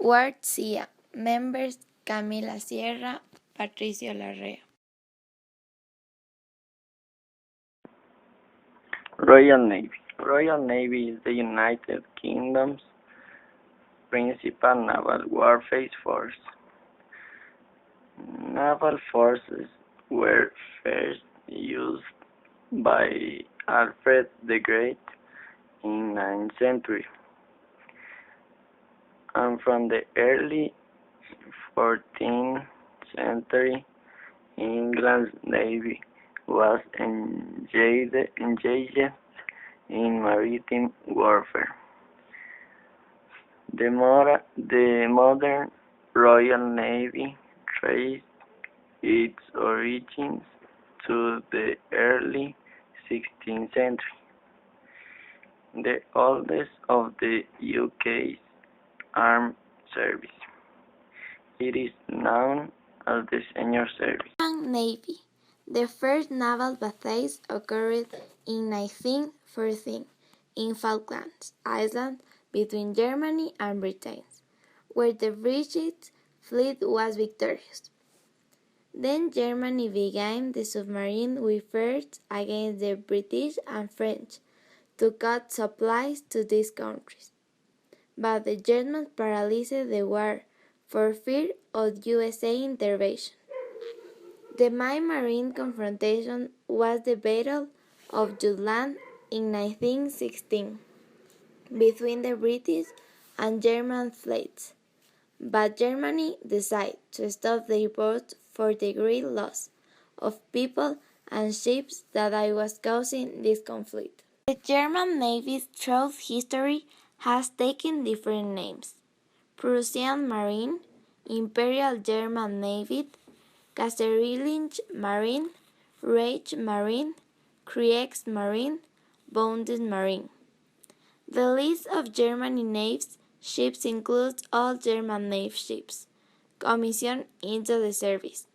Ward Cia. Members Camila Sierra, Patricio Larrea. Royal Navy. Royal Navy is the United Kingdom's principal naval warfare force. Naval forces were first used by Alfred the Great in 9th century, and from the early 14th century, England's navy was engaged in maritime warfare. The modern Royal Navy traced its origins to the early 16th century, the oldest of the UK's armed service. It is known as the Senior Service. Navy. The first naval battles occurred in 1914 in Falklands Island between Germany and Britain, where the British fleet was victorious. Then Germany began the submarine warfare against the British and French to cut supplies to these countries. But the Germans paralyzed the war for fear of USA intervention. The main marine confrontation was the Battle of Jutland in 1916 between the British and German fleets, but Germany decided to stop the boats for the great loss of people and ships that was causing this conflict. The German Navy throughout history has taken different names: Prussian Marine, Imperial German Navy, Kaiserliche Marine, Reich Marine, Kriegsmarine, Bundesmarine. The list of German Navy ships includes all German Navy ships commissioned into the service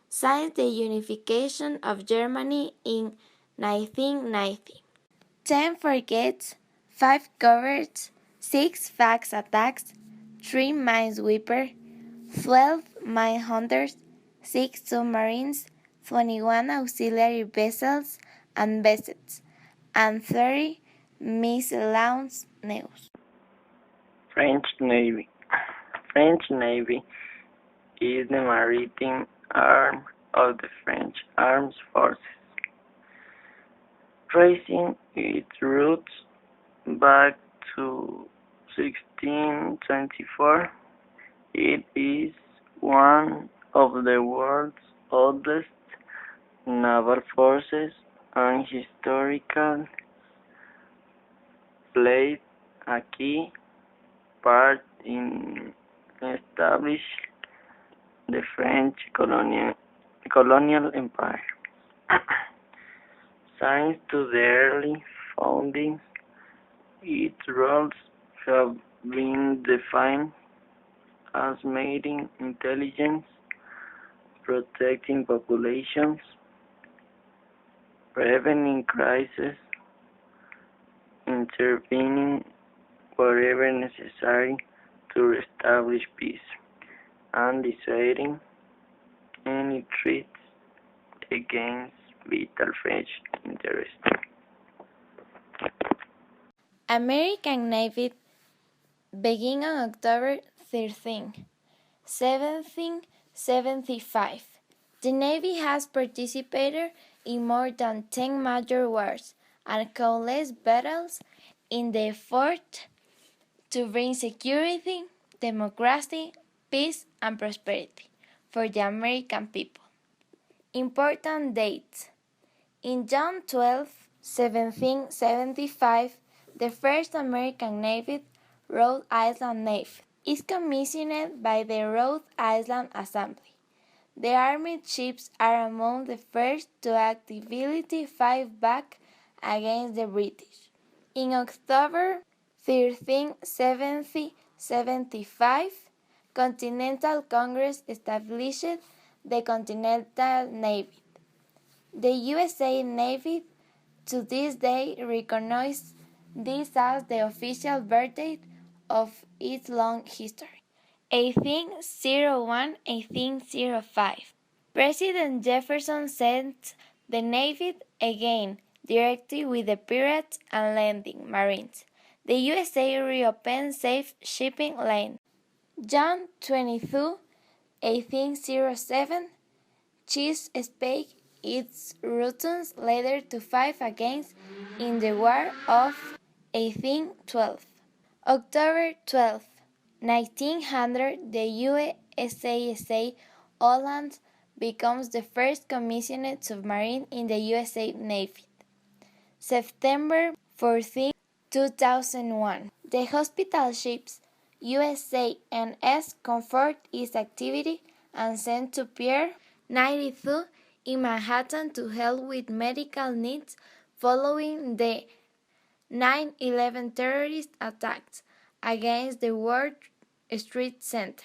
since the unification of Germany in 1990. 10 frigates, 5 corvettes, 6 fast attacks, 3 minesweepers, 12 minehunters, 6 submarines, 21 auxiliary vessels and vessels, and 30 miscellaneous. French Navy. French Navy is the maritime arm of the French Armed Forces, tracing its roots back to 1624. It is one of the world's oldest naval forces and historically played a key part in establishing the French colonial empire. Since to the early founding, its roles have been defined as maritime intelligence, protecting populations, preventing crises, intervening wherever necessary to reestablish peace, and deciding any threats against vital French interests. American Navy began on October 13, 1775. The Navy has participated in more than 10 major wars and countless battles in the effort to bring security, democracy, peace, and prosperity for the American people. Important dates. In June 12, 1775, the first American Navy, Rhode Island Navy, is commissioned by the Rhode Island Assembly. The Army ships are among the first to actively fight back against the British. In October 13, 1775, Continental Congress established the Continental Navy. The USA Navy to this day recognizes this as the official birthday of its long history. 1801–1805. President Jefferson sent the Navy again, directly with the pirates and landing marines. The USA reopened safe shipping lanes. June 22, 1807, Chesapeake its roots later to fight against in the War of 1812. October 12, 1900, the USAS Holland becomes the first commissioned submarine in the USA Navy. September 14, 2001, the hospital ships USNS Comfort its activity and sent to Pier 92 in Manhattan to help with medical needs following the 9/11 terrorist attacks against the World Trade Center.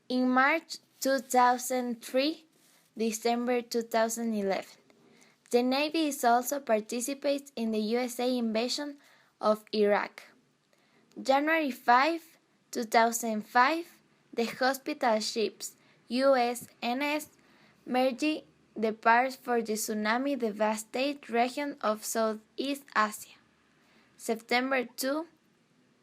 In March 2003, December 2011, the Navy also participates in the USA invasion of Iraq. January 5, 2005, the hospital ships USNS merged the parts for the tsunami-devastated region of Southeast Asia. September 2,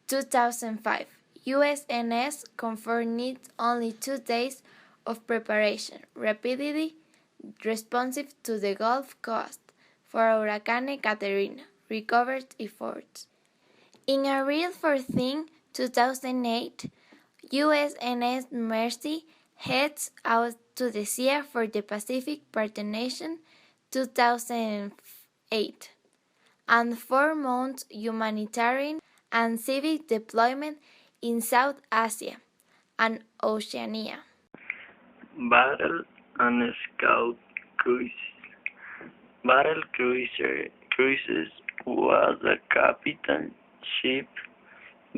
2005, USNS Comfort needs only 2 days of preparation, rapidly responsive to the Gulf Coast for Hurricane Katrina recovery efforts. In April 14, 2008, USNS Mercy heads out to the sea for the Pacific Partnership 2008 and 4 months humanitarian and civic deployment in South Asia and Oceania. Battle and Scout Cruises. Battle Cruises was a capital ship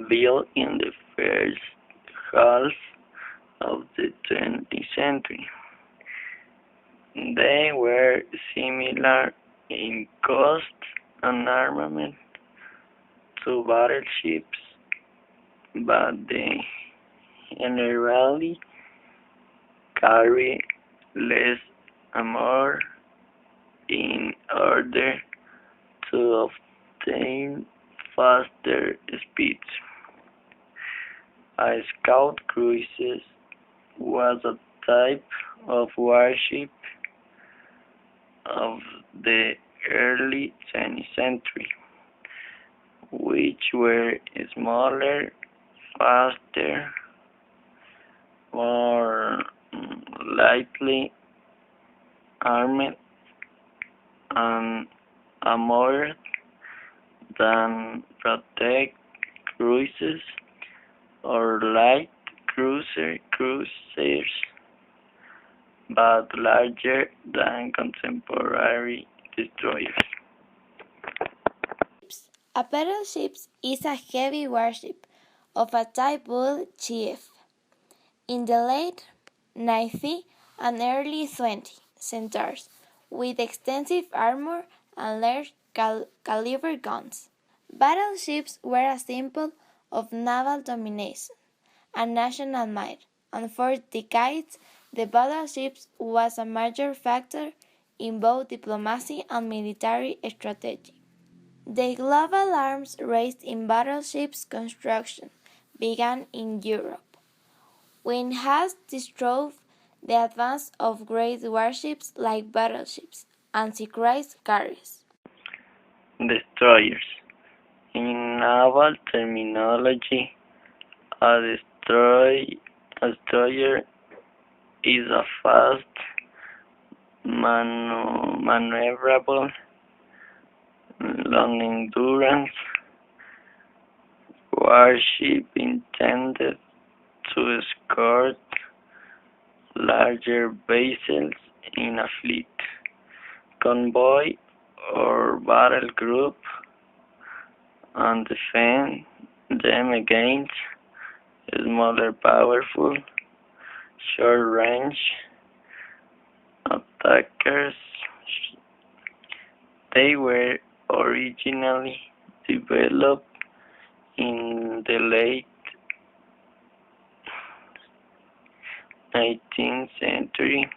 built in the first half of the 20th century. They were similar in cost and armament to battleships, but they generally carry less armor in order to obtain faster speeds. A scout cruise was a type of warship of the early 20th century, which were smaller, faster, more lightly armed, and armored than protect cruisers or light cruisers, but larger than contemporary destroyers. A battleship is a heavy warship of a type built chief in the late 19th and early 20th centuries, with extensive armor and large caliber guns. Battleships were a symbol of naval domination and national might, and for decades the battleship was a major factor in both diplomacy and military strategy. The global arms race in battleships construction began in Europe, when Hastings drove the advance of great warships like battleships and seacraft carriers. Destroyers. In naval terminology, a destroyer is a fast, maneuverable, long-endurance warship intended to escort larger vessels in a fleet, convoy, or battle group, and defend them against smaller, powerful, short-range attackers. They were originally developed in the late 18th century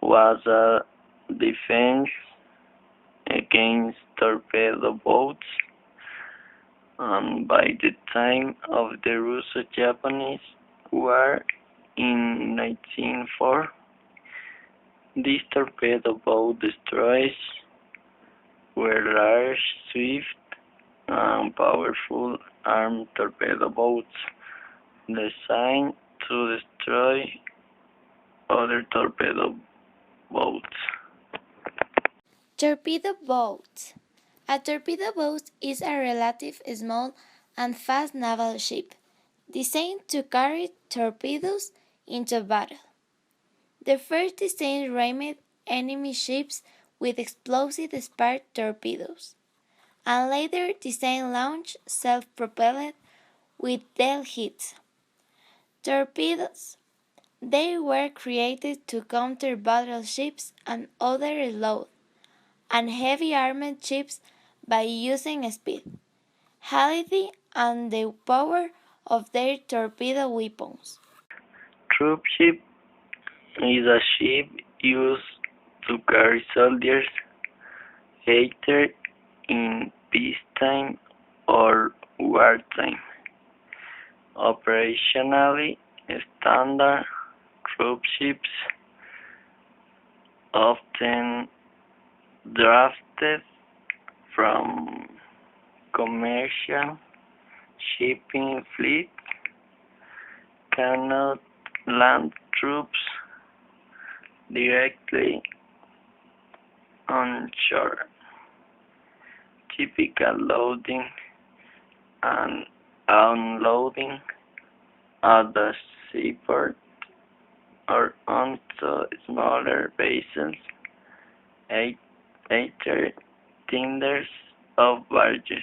was a defense against torpedo boats, and by the time of the Russo-Japanese War in 1904, these torpedo boat destroyers were large, swift, and powerful armed torpedo boats designed to destroy other torpedo boats. Torpedo boat. A torpedo boat is a relatively small and fast naval ship designed to carry torpedoes into battle. The first design rammed enemy ships with explosive spark torpedoes, and later design launched self-propelled with dead hits. Torpedoes. They were created to counter battleships and other slow and heavy armed ships by using speed, agility, and the power of their torpedo weapons. Troop ship is a ship used to carry soldiers either in peacetime or wartime. Operationally, standard troop ships, often drafted from commercial shipping fleets, cannot land troops directly on shore. Typical loading and unloading at the seaport or onto smaller vessels, either tenders or barges.